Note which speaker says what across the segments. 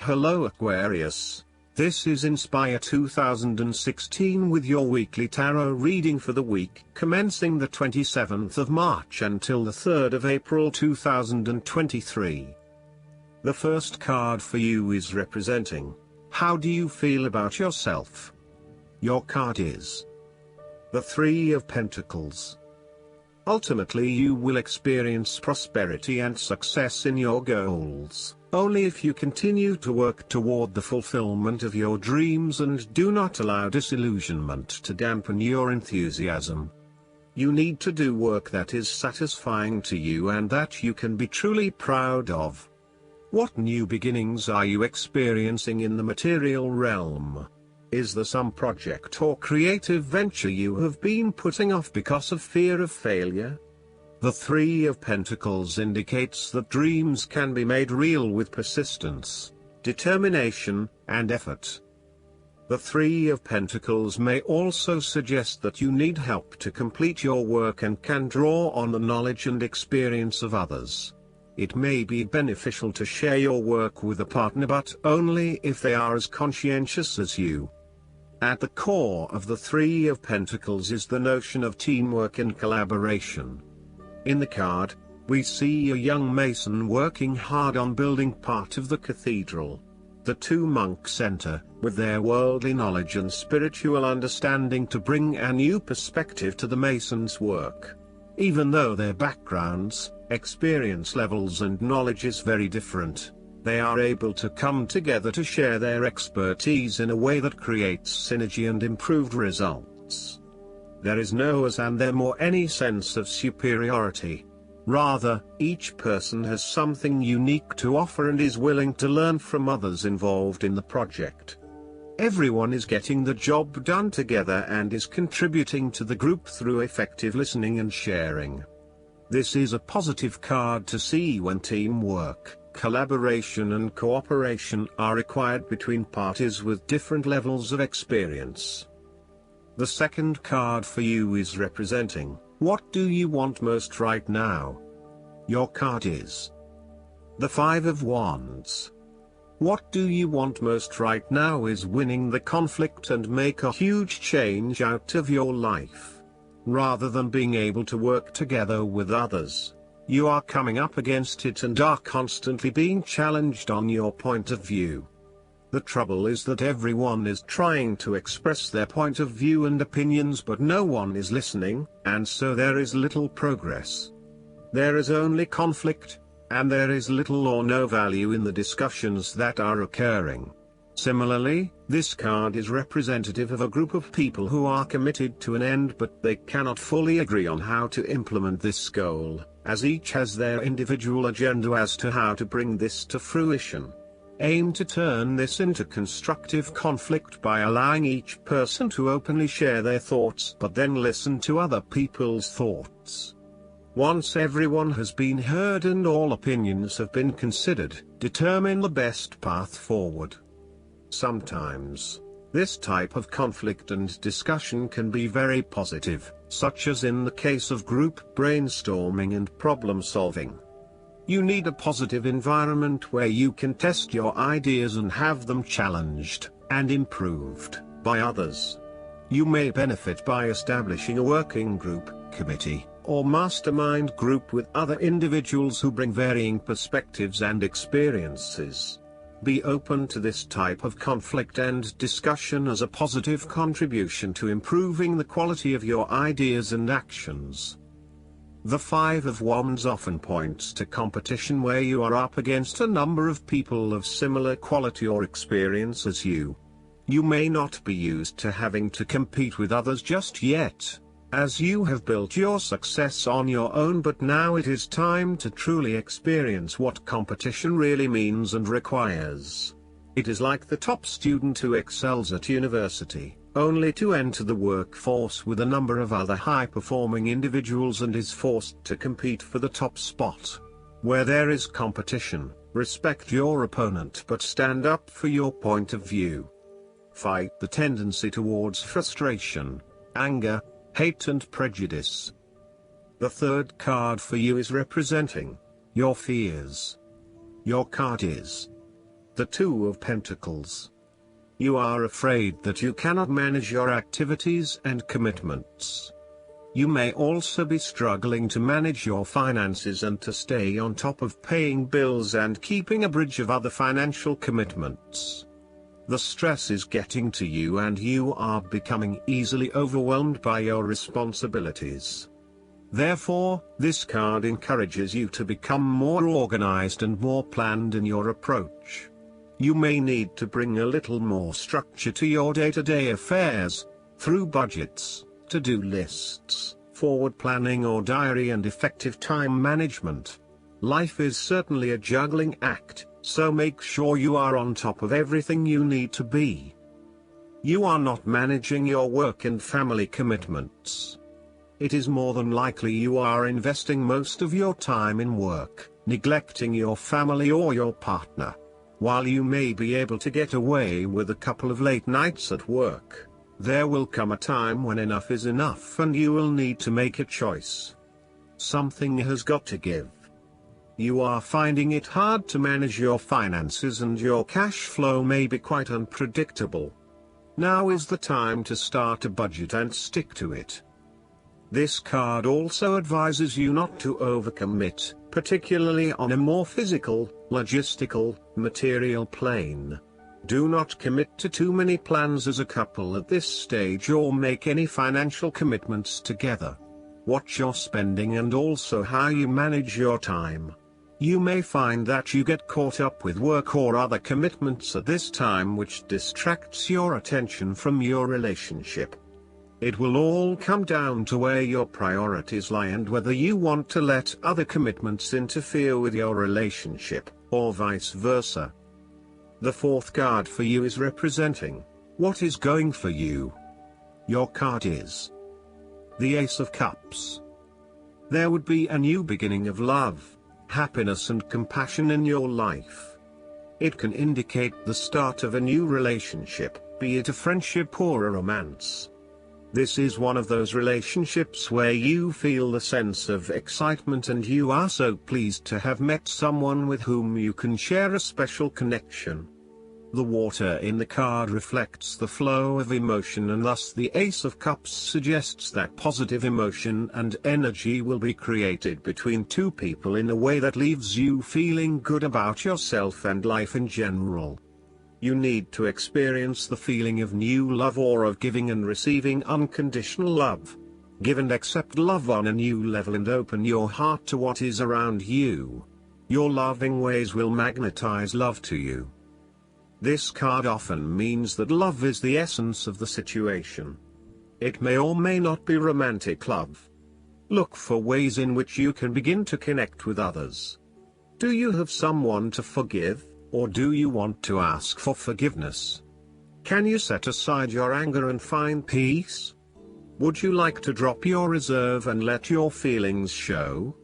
Speaker 1: Hello Aquarius, this is Inspire 2016 with your weekly tarot reading for the week commencing the 27th of March until the 3rd of April 2023. The first card for you is representing, how do you feel about yourself? Your card is the Three of Pentacles. Ultimately you will experience prosperity and success in your goals, only if you continue to work toward the fulfillment of your dreams and do not allow disillusionment to dampen your enthusiasm. You need to do work that is satisfying to you and that you can be truly proud of. What new beginnings are you experiencing in the material realm? Is there some project or creative venture you have been putting off because of fear of failure? The Three of Pentacles indicates that dreams can be made real with persistence, determination, and effort. The Three of Pentacles may also suggest that you need help to complete your work and can draw on the knowledge and experience of others. It may be beneficial to share your work with a partner, but only if they are as conscientious as you. At the core of the Three of Pentacles is the notion of teamwork and collaboration. In the card, we see a young mason working hard on building part of the cathedral. The two monks enter, with their worldly knowledge and spiritual understanding to bring a new perspective to the mason's work. Even though their backgrounds, experience levels and knowledge is very different, they are able to come together to share their expertise in a way that creates synergy and improved results. There is no us and them or any sense of superiority. Rather, each person has something unique to offer and is willing to learn from others involved in the project. Everyone is getting the job done together and is contributing to the group through effective listening and sharing. This is a positive card to see when teamwork, collaboration and cooperation are required between parties with different levels of experience. The second card for you is representing, what do you want most right now? Your card is the Five of Wands. What do you want most right now is winning the conflict and make a huge change out of your life. Rather than being able to work together with others, you are coming up against it and are constantly being challenged on your point of view. The trouble is that everyone is trying to express their point of view and opinions, but no one is listening, and so there is little progress. There is only conflict, and there is little or no value in the discussions that are occurring. Similarly, this card is representative of a group of people who are committed to an end but they cannot fully agree on how to implement this goal, as each has their individual agenda as to how to bring this to fruition. Aim to turn this into constructive conflict by allowing each person to openly share their thoughts but then listen to other people's thoughts. Once everyone has been heard and all opinions have been considered, determine the best path forward. Sometimes, this type of conflict and discussion can be very positive, such as in the case of group brainstorming and problem solving. You need a positive environment where you can test your ideas and have them challenged and improved by others. You may benefit by establishing a working group, committee, or mastermind group with other individuals who bring varying perspectives and experiences. Be open to this type of conflict and discussion as a positive contribution to improving the quality of your ideas and actions. The Five of Wands often points to competition where you are up against a number of people of similar quality or experience as you. You may not be used to having to compete with others just yet, as you have built your success on your own, but now it is time to truly experience what competition really means and requires. It is like the top student who excels at university, only to enter the workforce with a number of other high-performing individuals and is forced to compete for the top spot. Where there is competition, respect your opponent but stand up for your point of view. Fight the tendency towards frustration, anger, hate and prejudice. The third card for you is representing your fears. Your card is The Two of Pentacles. You are afraid that you cannot manage your activities and commitments. You may also be struggling to manage your finances and to stay on top of paying bills and keeping a bridge of other financial commitments. The stress is getting to you and you are becoming easily overwhelmed by your responsibilities. Therefore, this card encourages you to become more organized and more planned in your approach. You may need to bring a little more structure to your day-to-day affairs, through budgets, to-do lists, forward planning or diary and effective time management. Life is certainly a juggling act, so make sure you are on top of everything you need to be. You are not managing your work and family commitments. It is more than likely you are investing most of your time in work, neglecting your family or your partner. While you may be able to get away with a couple of late nights at work, there will come a time when enough is enough and you will need to make a choice. Something has got to give. You are finding it hard to manage your finances and your cash flow may be quite unpredictable. Now is the time to start a budget and stick to it. This card also advises you not to overcommit, particularly on a more physical, logistical, material plane. Do not commit to too many plans as a couple at this stage or make any financial commitments together. Watch your spending and also how you manage your time. You may find that you get caught up with work or other commitments at this time which distracts your attention from your relationship. It will all come down to where your priorities lie and whether you want to let other commitments interfere with your relationship, or vice versa. The fourth card for you is representing what is going for you. Your card is the Ace of Cups. There would be a new beginning of love, happiness and compassion in your life. It can indicate the start of a new relationship, be it a friendship or a romance. This is one of those relationships where you feel the sense of excitement and you are so pleased to have met someone with whom you can share a special connection. The water in the card reflects the flow of emotion and thus the Ace of Cups suggests that positive emotion and energy will be created between two people in a way that leaves you feeling good about yourself and life in general. You need to experience the feeling of new love or of giving and receiving unconditional love. Give and accept love on a new level and open your heart to what is around you. Your loving ways will magnetize love to you. This card often means that love is the essence of the situation. It may or may not be romantic love. Look for ways in which you can begin to connect with others. Do you have someone to forgive? Or do you want to ask for forgiveness? Can you set aside your anger and find peace? Would you like to drop your reserve and let your feelings show?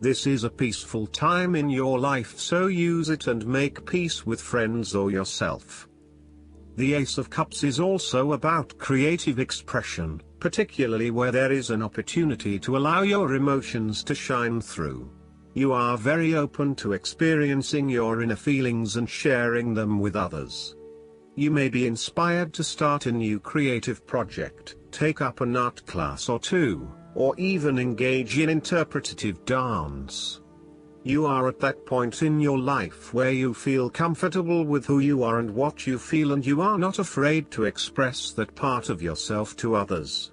Speaker 1: This is a peaceful time in your life, so use it and make peace with friends or yourself. The Ace of Cups is also about creative expression, particularly where there is an opportunity to allow your emotions to shine through. You are very open to experiencing your inner feelings and sharing them with others. You may be inspired to start a new creative project, take up an art class or two, or even engage in interpretative dance. You are at that point in your life where you feel comfortable with who you are and what you feel, and you are not afraid to express that part of yourself to others.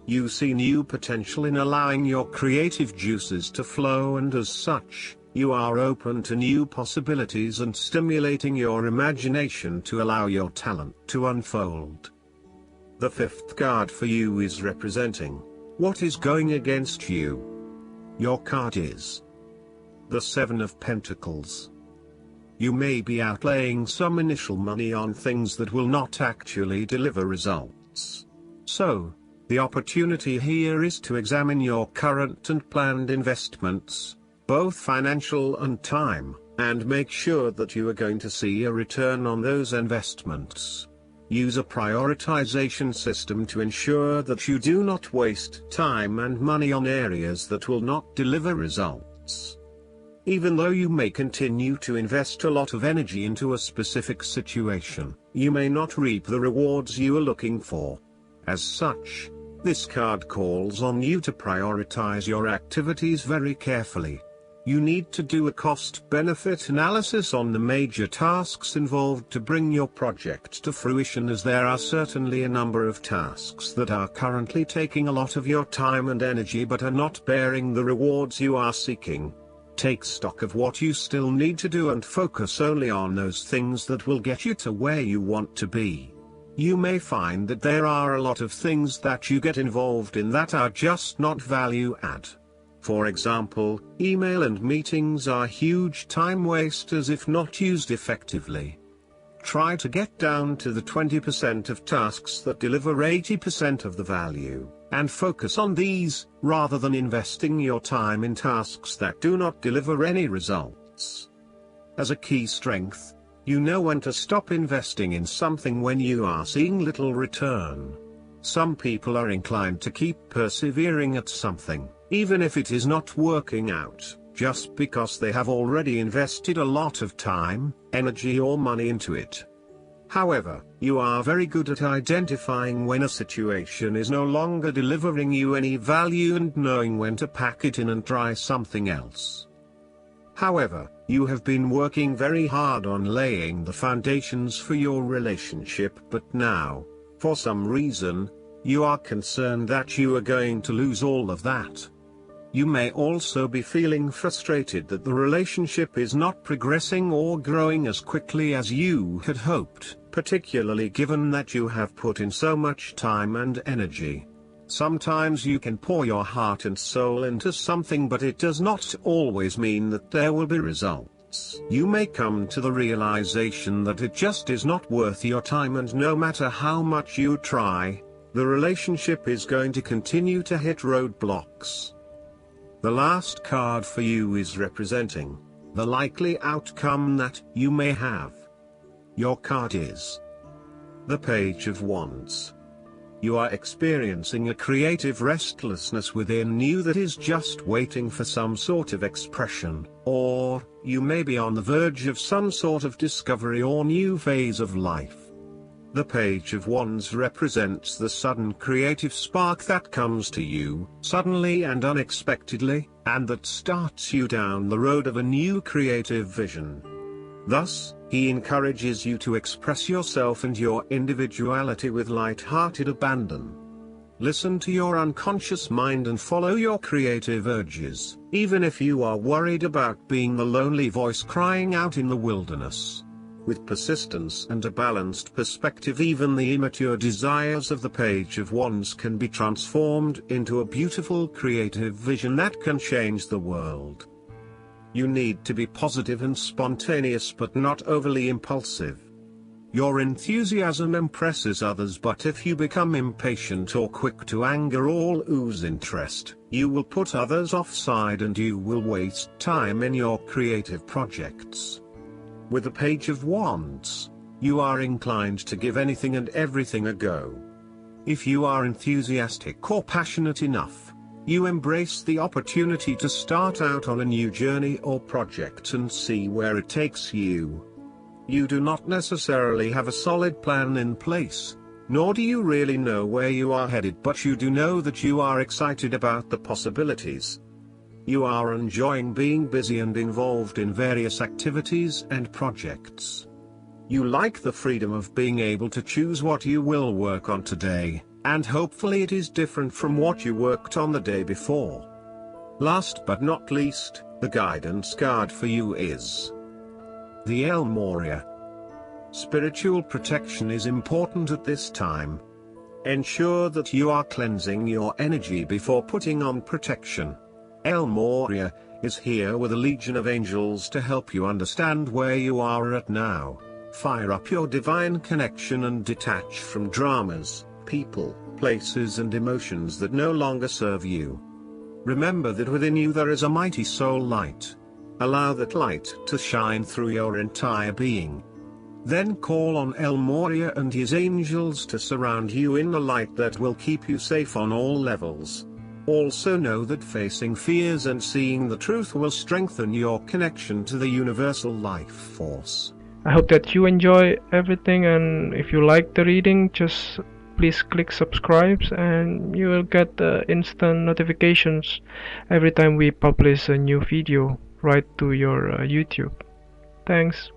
Speaker 1: You see new potential in allowing your creative juices to flow, and as such, you are open to new possibilities and stimulating your imagination to allow your talent to unfold. The fifth card for you is representing what is going against you. Your card is the Seven of Pentacles. You may be outlaying some initial money on things that will not actually deliver results. So, the opportunity here is to examine your current and planned investments, both financial and time, and make sure that you are going to see a return on those investments. Use a prioritization system to ensure that you do not waste time and money on areas that will not deliver results. Even though you may continue to invest a lot of energy into a specific situation, you may not reap the rewards you are looking for. As such, this card calls on you to prioritize your activities very carefully. You need to do a cost-benefit analysis on the major tasks involved to bring your project to fruition, as there are certainly a number of tasks that are currently taking a lot of your time and energy but are not bearing the rewards you are seeking. Take stock of what you still need to do and focus only on those things that will get you to where you want to be. You may find that there are a lot of things that you get involved in that are just not value add. For example, email and meetings are huge time wasters if not used effectively. Try to get down to the 20% of tasks that deliver 80% of the value, and focus on these, rather than investing your time in tasks that do not deliver any results. As a key strength, you know when to stop investing in something when you are seeing little return. Some people are inclined to keep persevering at something, even if it is not working out, just because they have already invested a lot of time, energy or money into it. However, you are very good at identifying when a situation is no longer delivering you any value and knowing when to pack it in and try something else. However, you have been working very hard on laying the foundations for your relationship, but now, for some reason, you are concerned that you are going to lose all of that. You may also be feeling frustrated that the relationship is not progressing or growing as quickly as you had hoped, particularly given that you have put in so much time and energy. Sometimes you can pour your heart and soul into something, but it does not always mean that there will be results. You may come to the realization that it just is not worth your time, and no matter how much you try, the relationship is going to continue to hit roadblocks. The last card for you is representing the likely outcome that you may have. Your card is the Page of Wands. You are experiencing a creative restlessness within you that is just waiting for some sort of expression, or you may be on the verge of some sort of discovery or new phase of life. The Page of Wands represents the sudden creative spark that comes to you, suddenly and unexpectedly, and that starts you down the road of a new creative vision. Thus, he encourages you to express yourself and your individuality with light-hearted abandon. Listen to your unconscious mind and follow your creative urges, even if you are worried about being the lonely voice crying out in the wilderness. With persistence and a balanced perspective, even the immature desires of the Page of Wands can be transformed into a beautiful creative vision that can change the world. You need to be positive and spontaneous, but not overly impulsive. Your enthusiasm impresses others, but if you become impatient or quick to anger or lose interest, you will put others offside and you will waste time in your creative projects. With the Page of Wands, you are inclined to give anything and everything a go. If you are enthusiastic or passionate enough, you embrace the opportunity to start out on a new journey or project and see where it takes you. You do not necessarily have a solid plan in place, nor do you really know where you are headed, but you do know that you are excited about the possibilities. You are enjoying being busy and involved in various activities and projects. You like the freedom of being able to choose what you will work on today, and hopefully it is different from what you worked on the day before. Last but not least, the guidance card for you is the El Moria. Spiritual protection is important at this time. Ensure that you are cleansing your energy before putting on protection. El Moria is here with a legion of angels to help you understand where you are at now. Fire up your divine connection and detach from dramas, people, places and emotions that no longer serve you. Remember that within you there is a mighty soul light. Allow that light to shine through your entire being. Then call on El Moria and his angels to surround you in the light that will keep you safe on all levels. Also know that facing fears and seeing the truth will strengthen your connection to the universal life force.
Speaker 2: I hope that you enjoy everything, and if you like the reading, just please click subscribe and you will get instant notifications every time we publish a new video right to your YouTube. Thanks.